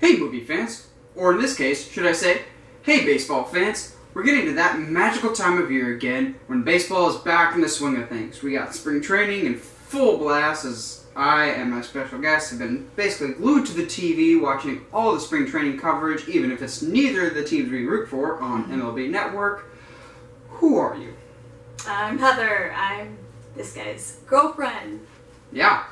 Hey movie fans, or in this case, should I say, hey baseball fans. We're getting to that magical time of year again when baseball is back in the swing of things. We got spring training in full blast as I and my special guests have been basically glued to the TV watching all the spring training coverage, even if it's neither of the teams we root for on MLB Network. Who are you? I'm Heather. I'm this guy's girlfriend. Yeah.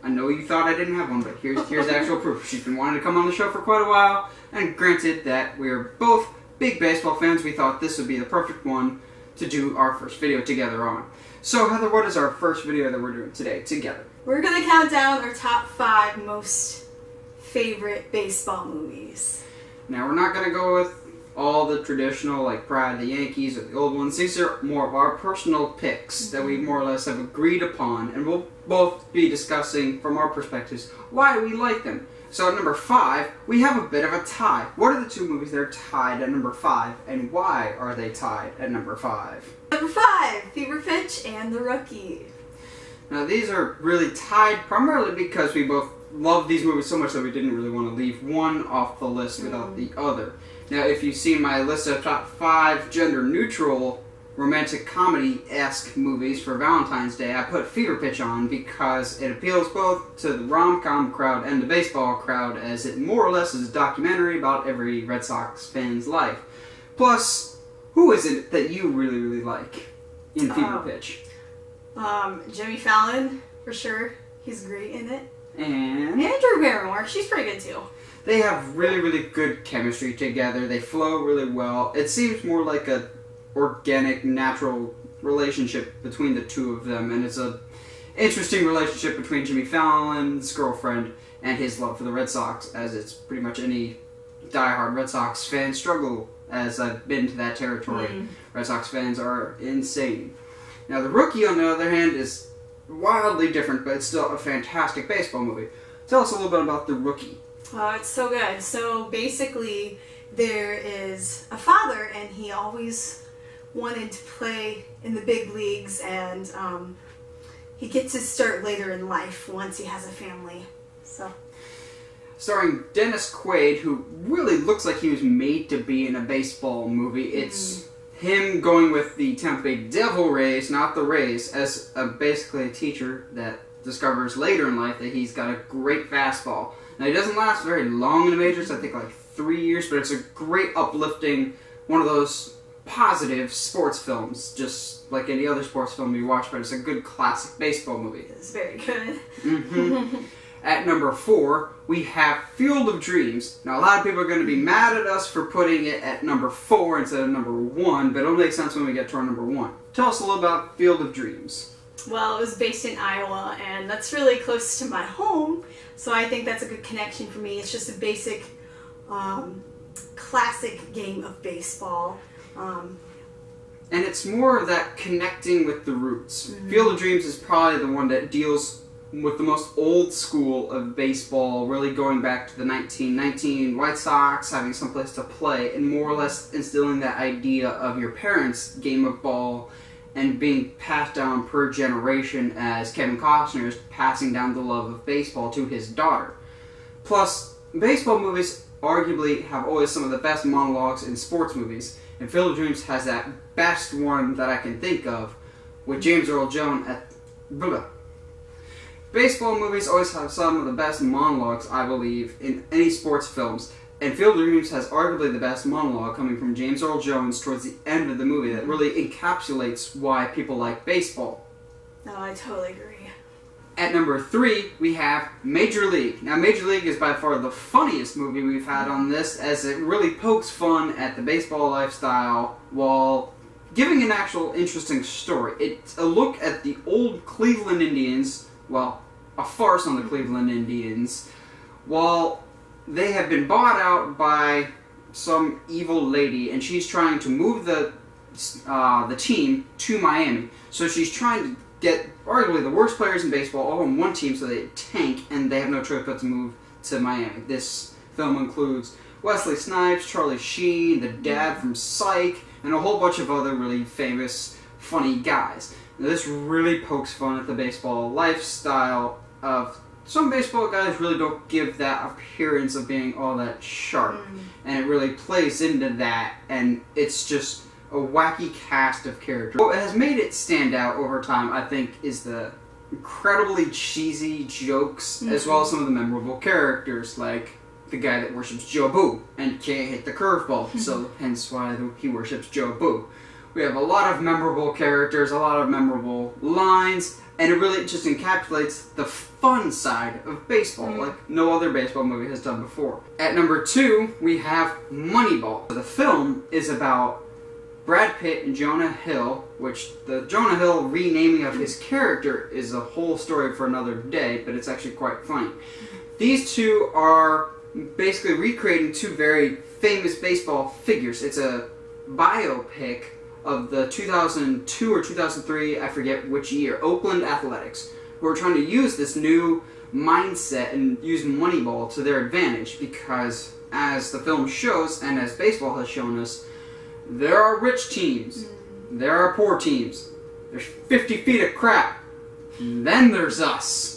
I know you thought I didn't have one, but here's actual proof. She's been wanting to come on the show for quite a while, and granted that we're both big baseball fans, we thought this would be the perfect one to do our first video together on. So Heather, what is our first video that we're doing today together? We're going to count down our top 5 most favorite baseball movies. Now we're not going to go with all the traditional like Pride of the Yankees or the old ones. These are more of our personal picks that we more or less have agreed upon, and we'll both be discussing from our perspectives why we like them. So at number 5, we have a bit of a tie. What are the two movies that are tied at number 5, and why are they tied at number 5? Number 5, Fever Pitch and The Rookie. Now these are really tied primarily because we both love these movies so much that we didn't really want to leave one off the list without the other. Now if you see my list of top 5 gender-neutral romantic comedy-esque movies for Valentine's Day, I put Fever Pitch on because it appeals both to the rom-com crowd and the baseball crowd, as it more or less is a documentary about every Red Sox fan's life. Plus, who is it that you really like in Fever Pitch? Jimmy Fallon, for sure. He's great in it. And Drew Barrymore, she's pretty good too. They have really good chemistry together. They flow really well. It seems more like a organic, natural relationship between the two of them, and it's a interesting relationship between Jimmy Fallon's girlfriend and his love for the Red Sox, as it's pretty much any diehard Red Sox fan struggle, as I've been to that territory. Red Sox fans are insane. Now The Rookie, on the other hand, is wildly different, but it's still a fantastic baseball movie. Tell us a little bit about The Rookie. Oh, it's so good. So basically, there is a father, and he always wanted to play in the big leagues, and he gets his start later in life once he has a family. So, starring Dennis Quaid, who really looks like he was made to be in a baseball movie. It's him going with the Tampa Bay Devil Rays, not the Rays, as basically a teacher that discovers later in life that he's got a great fastball. Now, he doesn't last very long in the majors, I think like 3 years, but it's a great uplifting, one of those positive sports films, just like any other sports film you watch, but it's a good classic baseball movie. It's very good. At number 4, we have Field of Dreams. Now, a lot of people are going to be mad at us for putting it at number 4 instead of number 1, but it'll make sense when we get to our number 1. Tell us a little about Field of Dreams. Well, it was based in Iowa, and that's really close to my home, so I think that's a good connection for me. It's just a basic, classic game of baseball. And it's more of that connecting with the roots. Field of Dreams is probably the one that deals with the most old school of baseball, really going back to the 1919 White Sox, having someplace to play, and more or less instilling that idea of your parents' game of ball and being passed down per generation, as Kevin Costner is passing down the love of baseball to his daughter. Plus, baseball movies arguably have always some of the best monologues in sports movies, and Field of Dreams has that best one that I can think of, with James Earl Jones at... Baseball movies always have some of the best monologues, I believe, in any sports films, and Field of Dreams has arguably the best monologue coming from James Earl Jones towards the end of the movie that really encapsulates why people like baseball. No, I totally agree. At number 3, we have Major League. Now, Major League is by far the funniest movie we've had on this, as it really pokes fun at the baseball lifestyle while giving an actual interesting story. It's a look at the old Cleveland Indians, well, a farce on the Cleveland Indians, while they have been bought out by some evil lady, and she's trying to move the team to Miami. So she's trying to get arguably the worst players in baseball all on one team so they tank, and they have no choice but to move to Miami. This film includes Wesley Snipes, Charlie Sheen, the dad from Psych, and a whole bunch of other really famous, funny guys. Now, this really pokes fun at the baseball lifestyle of some baseball guys really don't give that appearance of being all that sharp. And it really plays into that, and it's just a wacky cast of characters. What has made it stand out over time, I think, is the incredibly cheesy jokes, as well as some of the memorable characters, like the guy that worships Joe Boo and can't hit the curveball, so hence why he worships Joe Boo. We have a lot of memorable characters, a lot of memorable lines, and it really just encapsulates the fun side of baseball, like no other baseball movie has done before. At number 2, we have Moneyball. The film is about Brad Pitt and Jonah Hill, which the Jonah Hill renaming of his character is a whole story for another day, but it's actually quite funny. These two are basically recreating two very famous baseball figures. It's a biopic of the 2002 or 2003, I forget which year, Oakland Athletics, who are trying to use this new mindset and use Moneyball to their advantage, because as the film shows, and as baseball has shown us, there are rich teams, there are poor teams, there's 50 feet of crap, then there's us.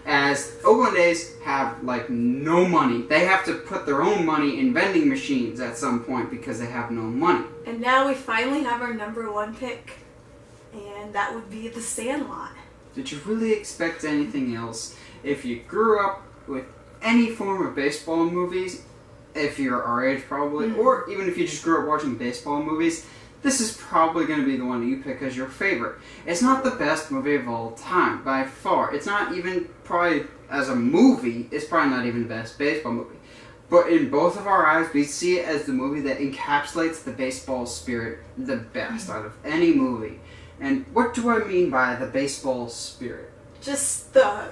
As Oakland A's have, like, no money. They have to put their own money in vending machines at some point because they have no money. And now we finally have our number 1 pick, and that would be The Sandlot. Did you really expect anything else? If you grew up with any form of baseball movies, if you're our age probably, or even if you just grew up watching baseball movies, this is probably going to be the one that you pick as your favorite. It's not the best movie of all time, by far. It's not even, probably, as a movie, it's probably not even the best baseball movie. But in both of our eyes, we see it as the movie that encapsulates the baseball spirit the best out of any movie. And what do I mean by the baseball spirit? Just the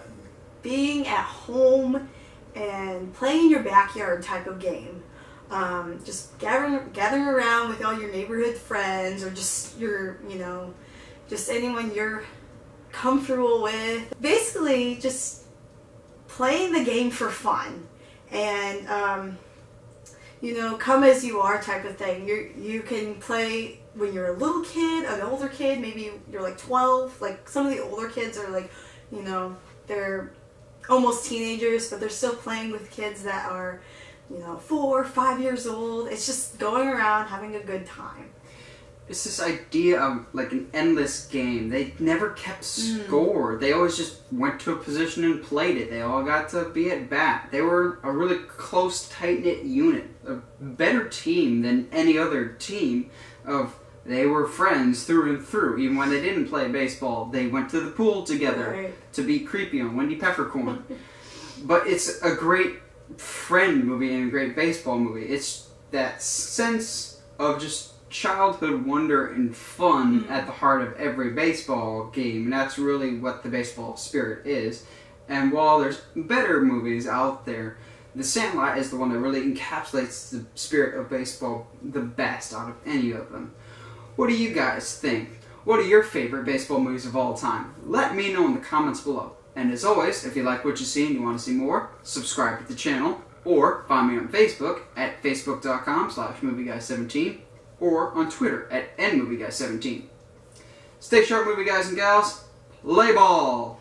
being at home and playing in your backyard type of game. Just gathering around with all your neighborhood friends, or just your, just anyone you're comfortable with. Basically, just playing the game for fun, and come as you are type of thing. You can play when you're a little kid, an older kid. Maybe you're like 12. Like some of the older kids are like, they're almost teenagers, but they're still playing with kids that are 4 or 5 years old. It's just going around having a good time. It's this idea of like an endless game. They never kept score. They always just went to a position and played it. They all got to be at bat. They were a really close, tight-knit unit. A better team than any other team. They were friends through and through. Even when they didn't play baseball, they went to the pool together to be creepy on Wendy Peppercorn. But it's a great friend movie and a great baseball movie. It's that sense of just childhood wonder and fun at the heart of every baseball game, and that's really what the baseball spirit is. And while there's better movies out there, The Sandlot is the one that really encapsulates the spirit of baseball the best out of any of them. What do you guys think? What are your favorite baseball movies of all time? Let me know in the comments below. And as always, if you like what you see and you want to see more, subscribe to the channel, or find me on Facebook at facebook.com/movieguy17, or on Twitter at nmovieguy17. Stay sharp, movie guys and gals. Play ball!